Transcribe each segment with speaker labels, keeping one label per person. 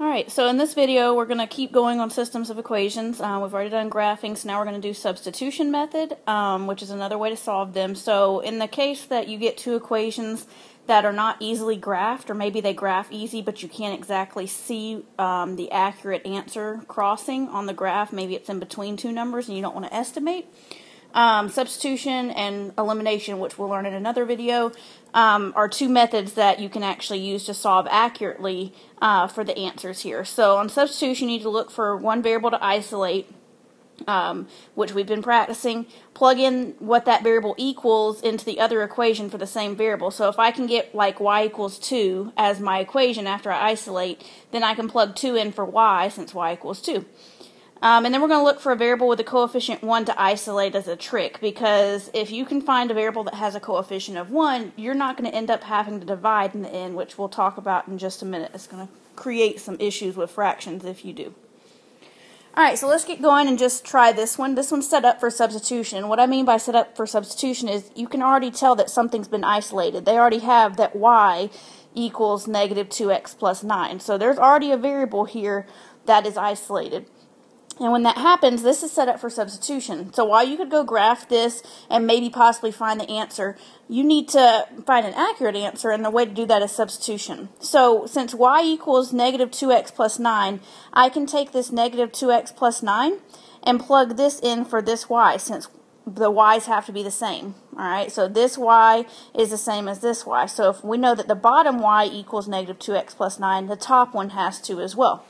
Speaker 1: Alright, so in this video we're going to keep going on systems of equations. We've already done graphing, so now we're going to do substitution method, which is another way to solve them. So in the case that you get two equations that are not easily graphed, or maybe they graph easy but you can't exactly see the accurate answer crossing on the graph, maybe it's in between two numbers and you don't want to estimate. Substitution and elimination, which we'll learn in another video, are two methods that you can actually use to solve accurately for the answers here. So on substitution, you need to look for one variable to isolate, which we've been practicing. Plug in what that variable equals into the other equation for the same variable. So if I can get like y equals 2 as my equation after I isolate, then I can plug 2 in for y since y equals 2. And then we're going to look for a variable with a coefficient 1 to isolate as a trick, because if you can find a variable that has a coefficient of 1, you're not going to end up having to divide in the end, which we'll talk about in just a minute. It's going to create some issues with fractions if you do. Alright, so let's get going and just try this one. This one's set up for substitution. What I mean by set up for substitution is you can already tell that something's been isolated. They already have that y equals negative 2x plus 9. So there's already a variable here that is isolated. And when that happens, this is set up for substitution. So while you could go graph this and maybe possibly find the answer, you need to find an accurate answer, and the way to do that is substitution. So since y equals negative 2x plus 9, I can take this negative 2x plus 9 and plug this in for this y, since the y's have to be the same. Alright, so this y is the same as this y. So if we know that the bottom y equals negative 2x plus 9, the top one has to as well.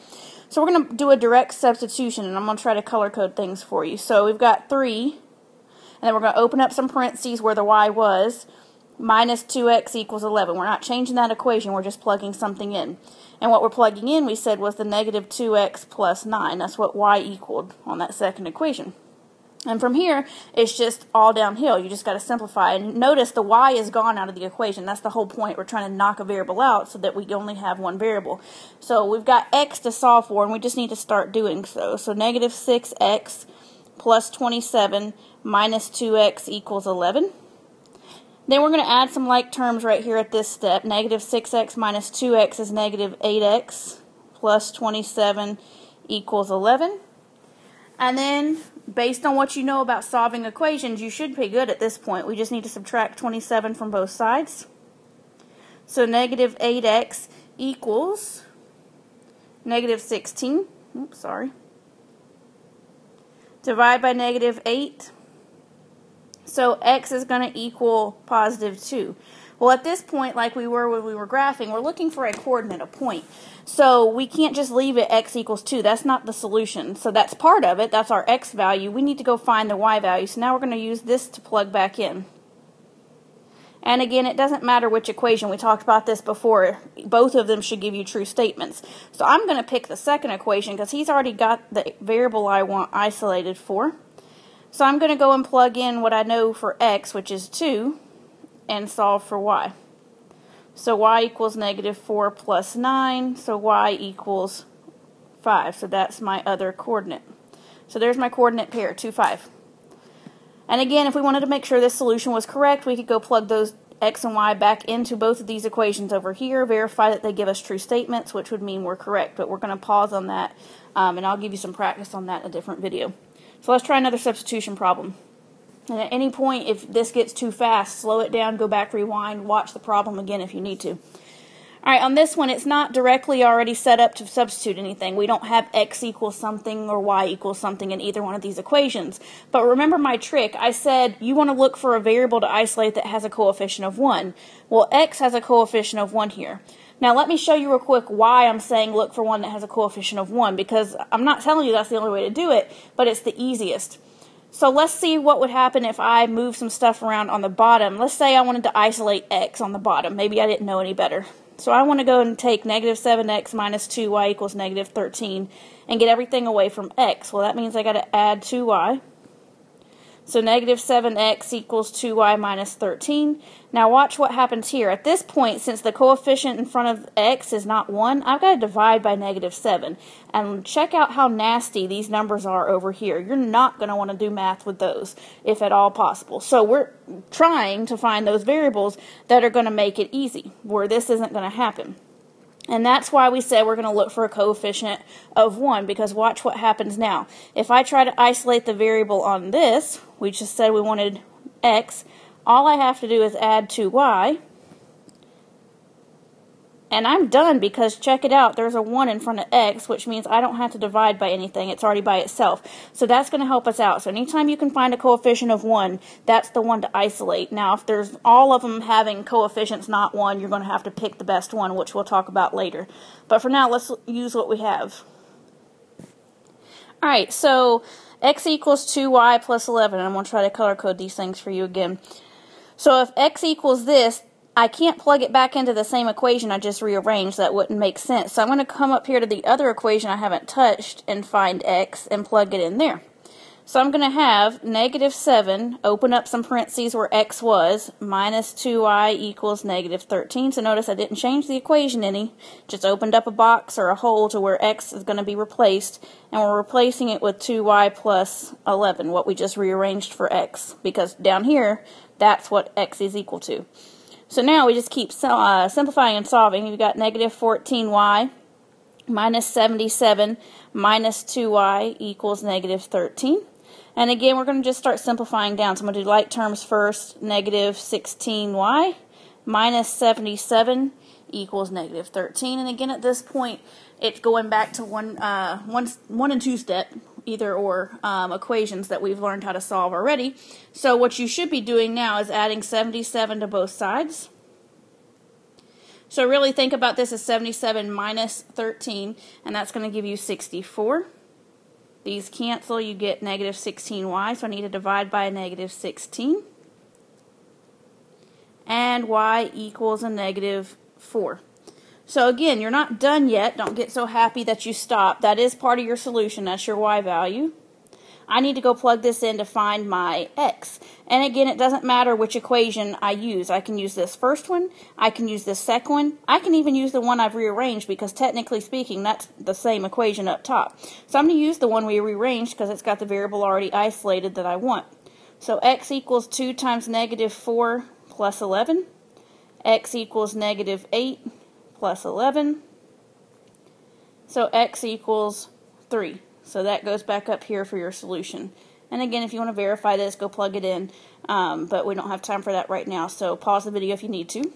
Speaker 1: So we're going to do a direct substitution, and I'm going to try to color code things for you. So we've got 3, and then we're going to open up some parentheses where the y was, minus 2x equals 11. We're not changing that equation, we're just plugging something in. And what we're plugging in, we said, was the negative 2x plus 9. That's what y equaled on that second equation. And from here, it's just all downhill. You just got to simplify. And notice the y is gone out of the equation. That's the whole point. We're trying to knock a variable out so that we only have one variable. So we've got x to solve for, and we just need to start doing so. So negative 6x plus 27 minus 2x equals 11. Then we're going to add some like terms right here at this step. Negative 6x minus 2x is negative 8x plus 27 equals 11. And then, based on what you know about solving equations, you should be good at this point. We just need to subtract 27 from both sides. So negative 8x equals negative 16. Oops, sorry. Divide by negative 8. So x is going to equal positive 2. Well, at this point, like we were when we were graphing, we're looking for a coordinate, a point. So we can't just leave it x equals 2. That's not the solution. So that's part of it. That's our x value. We need to go find the y value. So now we're going to use this to plug back in. And again, it doesn't matter which equation. We talked about this before. Both of them should give you true statements. So I'm going to pick the second equation because he's already got the variable I want isolated for. So I'm going to go and plug in what I know for x, which is 2, and solve for y. So y equals negative 4 plus 9, so y equals 5. So that's my other coordinate. So there's my coordinate pair, 2, 5. And again, if we wanted to make sure this solution was correct, we could go plug those x and y back into both of these equations over here, verify that they give us true statements, which would mean we're correct. But we're going to pause on that, and I'll give you some practice on that in a different video. So let's try another substitution problem. And at any point, if this gets too fast, slow it down, go back, rewind, watch the problem again if you need to. Alright, on this one, it's not directly already set up to substitute anything. We don't have x equals something or y equals something in either one of these equations. But remember my trick. I said you want to look for a variable to isolate that has a coefficient of 1. Well, x has a coefficient of 1 here. Now let me show you real quick why I'm saying look for one that has a coefficient of 1, because I'm not telling you that's the only way to do it, but it's the easiest. So let's see what would happen if I move some stuff around on the bottom. Let's say I wanted to isolate x on the bottom. Maybe I didn't know any better. So I want to go and take negative 7x minus 2y equals negative 13 and get everything away from x. Well, that means I got to add 2y. So negative 7x equals 2y minus 13. Now watch what happens here. At this point, since the coefficient in front of x is not 1, I've got to divide by negative 7. And check out how nasty these numbers are over here. You're not going to want to do math with those, if at all possible. So we're trying to find those variables that are going to make it easy, where this isn't going to happen. And that's why we said we're going to look for a coefficient of 1, because watch what happens now. If I try to isolate the variable on this, we just said we wanted x, all I have to do is add 2y, and I'm done, because check it out, there's a 1 in front of x, which means I don't have to divide by anything, it's already by itself. So that's going to help us out. So anytime you can find a coefficient of 1, that's the one to isolate. Now if there's all of them having coefficients not 1, you're going to have to pick the best one, which we'll talk about later. But for now, let's use what we have. Alright, so x equals 2y plus 11. I'm going to try to color code these things for you again. So if x equals this, I can't plug it back into the same equation I just rearranged. That wouldn't make sense. So I'm going to come up here to the other equation I haven't touched and find x and plug it in there. So I'm going to have negative 7, open up some parentheses where x was, minus 2y equals negative 13. So notice I didn't change the equation any, just opened up a box or a hole to where x is going to be replaced, and we're replacing it with 2y plus 11, what we just rearranged for x, because down here, that's what x is equal to. So now we just keep simplifying and solving. You've got negative 14y minus 77 minus 2y equals negative 13. And again, we're going to just start simplifying down. So I'm going to do like terms first. Negative 16y minus 77 equals negative 13. And again, at this point, it's going back to one and two step, either or equations that we've learned how to solve already. So what you should be doing now is adding 77 to both sides. So really think about this as 77 minus 13, and that's going to give you 64. These cancel, you get negative 16y, so I need to divide by a negative 16. And y equals a negative 4. So again, you're not done yet. Don't get so happy that you stop. That is part of your solution. That's your y value. I need to go plug this in to find my x. And again, it doesn't matter which equation I use. I can use this first one. I can use this second one. I can even use the one I've rearranged, because technically speaking, that's the same equation up top. So I'm going to use the one we rearranged because it's got the variable already isolated that I want. So x equals 2 times negative 4 plus 11. X equals negative 8 plus 11. So x equals 3. So that goes back up here for your solution. And again, if you want to verify this, go plug it in. But we don't have time for that right now, so pause the video if you need to.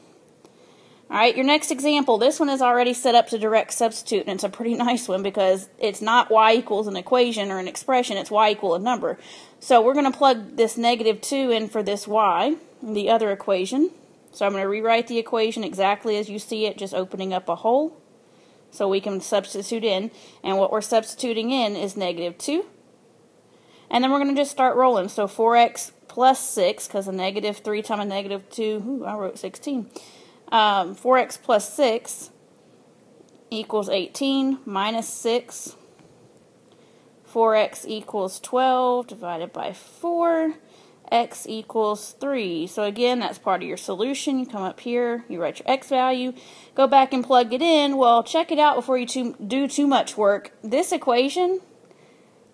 Speaker 1: Alright, your next example. This one is already set up to direct substitute, and it's a pretty nice one because it's not y equals an equation or an expression, it's y equal a number. So we're going to plug this negative 2 in for this y, the other equation. So I'm going to rewrite the equation exactly as you see it, just opening up a hole. So we can substitute in, and what we're substituting in is negative 2. And then we're going to just start rolling. So 4x plus 6, because a negative 3 times a negative 2, I wrote 16. 4x plus 6 equals 18 minus 6. 4x equals 12 divided by 4. X equals 3. So again, that's part of your solution. You come up here, you write your x value, go back and plug it in. Well, check it out before you do too much work. This equation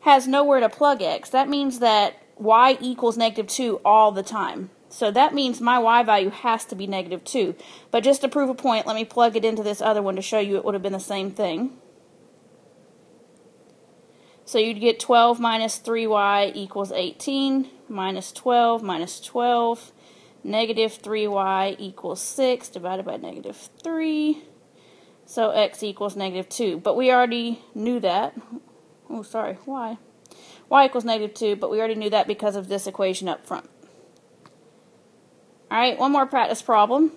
Speaker 1: has nowhere to plug x. That means that y equals negative 2 all the time. So that means my y value has to be negative 2. But just to prove a point, let me plug it into this other one to show you it would have been the same thing. So you'd get 12 minus 3y equals 18, minus 12, negative 3y equals 6, divided by negative 3. So x equals negative 2. But we already knew that. Oh, sorry, y. Y equals negative 2, but we already knew that because of this equation up front. Alright, one more practice problem.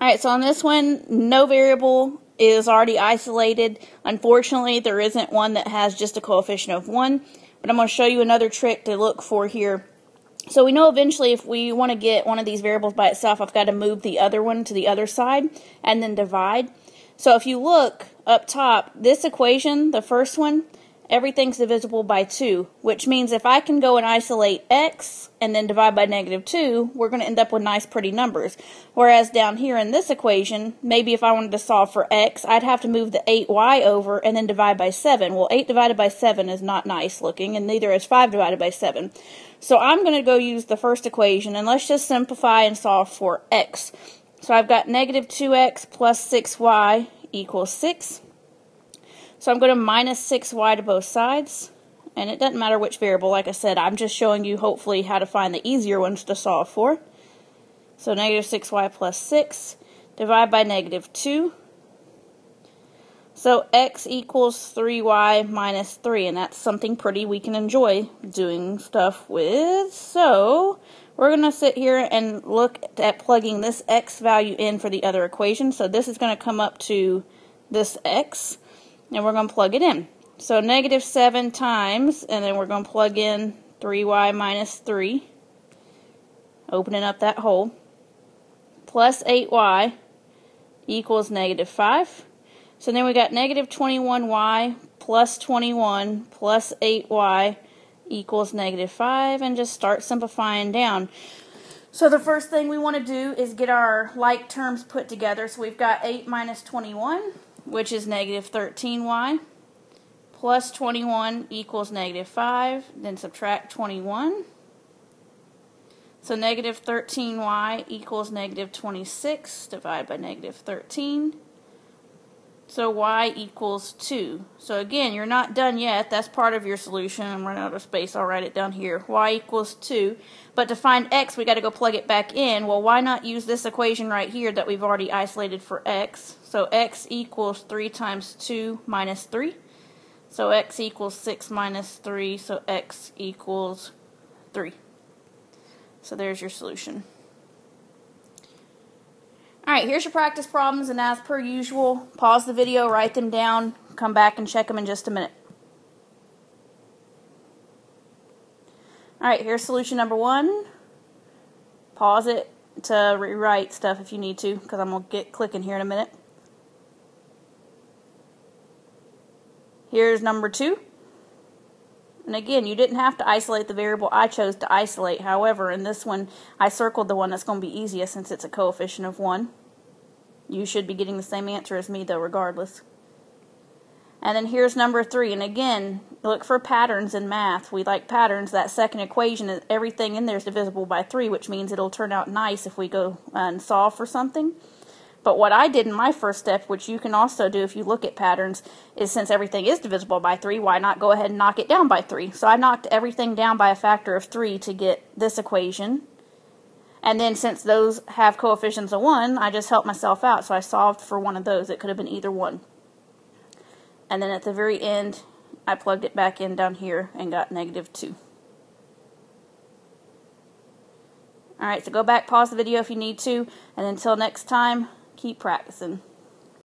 Speaker 1: Alright, so on this one, no variable is already isolated. Unfortunately, there isn't one that has just a coefficient of 1, but I'm going to show you another trick to look for here. So we know eventually if we want to get one of these variables by itself, I've got to move the other one to the other side and then divide. So if you look up top, this equation, the first one, everything's divisible by 2, which means if I can go and isolate x and then divide by negative 2, we're going to end up with nice pretty numbers. Whereas down here in this equation, maybe if I wanted to solve for x, I'd have to move the 8y over and then divide by 7. Well, 8 divided by 7 is not nice looking, and neither is 5 divided by 7. So I'm going to go use the first equation, and let's just simplify and solve for x. So I've got negative 2x plus 6y equals 6. So I'm going to minus 6y to both sides. And it doesn't matter which variable. Like I said, I'm just showing you hopefully how to find the easier ones to solve for. So negative 6y plus 6. Divide by negative 2. So x equals 3y minus 3, and that's something pretty we can enjoy doing stuff with. So we're going to sit here and look at plugging this x value in for the other equation. So this is going to come up to this x, and we're going to plug it in. So negative 7 times, and then we're going to plug in 3y minus 3, opening up that hole, plus 8y equals negative 5. So then we got negative 21y plus 21 plus 8y equals negative 5, and just start simplifying down. So the first thing we want to do is get our like terms put together. So we've got 8 minus 21, which is negative 13y, plus 21 equals negative 5, then subtract 21. So negative 13y equals negative 26, divide by negative 13. So y equals 2. So again, you're not done yet. That's part of your solution. I'm running out of space. I'll write it down here. Y equals 2. But to find x, we got to go plug it back in. Well, why not use this equation right here that we've already isolated for x? So x equals 3 times 2 minus 3. So x equals 6 minus 3. So x equals 3. So there's your solution. Alright, here's your practice problems, and as per usual, pause the video, write them down, come back and check them in just a minute. Alright, here's solution number 1. Pause it to rewrite stuff if you need to, because I'm going to get clicking here in a minute. Here's number 2. And again, you didn't have to isolate the variable I chose to isolate. However, in this one, I circled the one that's going to be easiest since it's a coefficient of 1. You should be getting the same answer as me, though, regardless. And then here's number 3. And again, look for patterns in math. We like patterns. That second equation, everything in there is divisible by 3, which means it'll turn out nice if we go and solve for something. But what I did in my first step, which you can also do if you look at patterns, is since everything is divisible by 3, why not go ahead and knock it down by 3? So I knocked everything down by a factor of 3 to get this equation. And then since those have coefficients of 1, I just helped myself out. So I solved for one of those. It could have been either one. And then at the very end, I plugged it back in down here and got negative 2. Alright, so go back, pause the video if you need to. And until next time, keep practicing.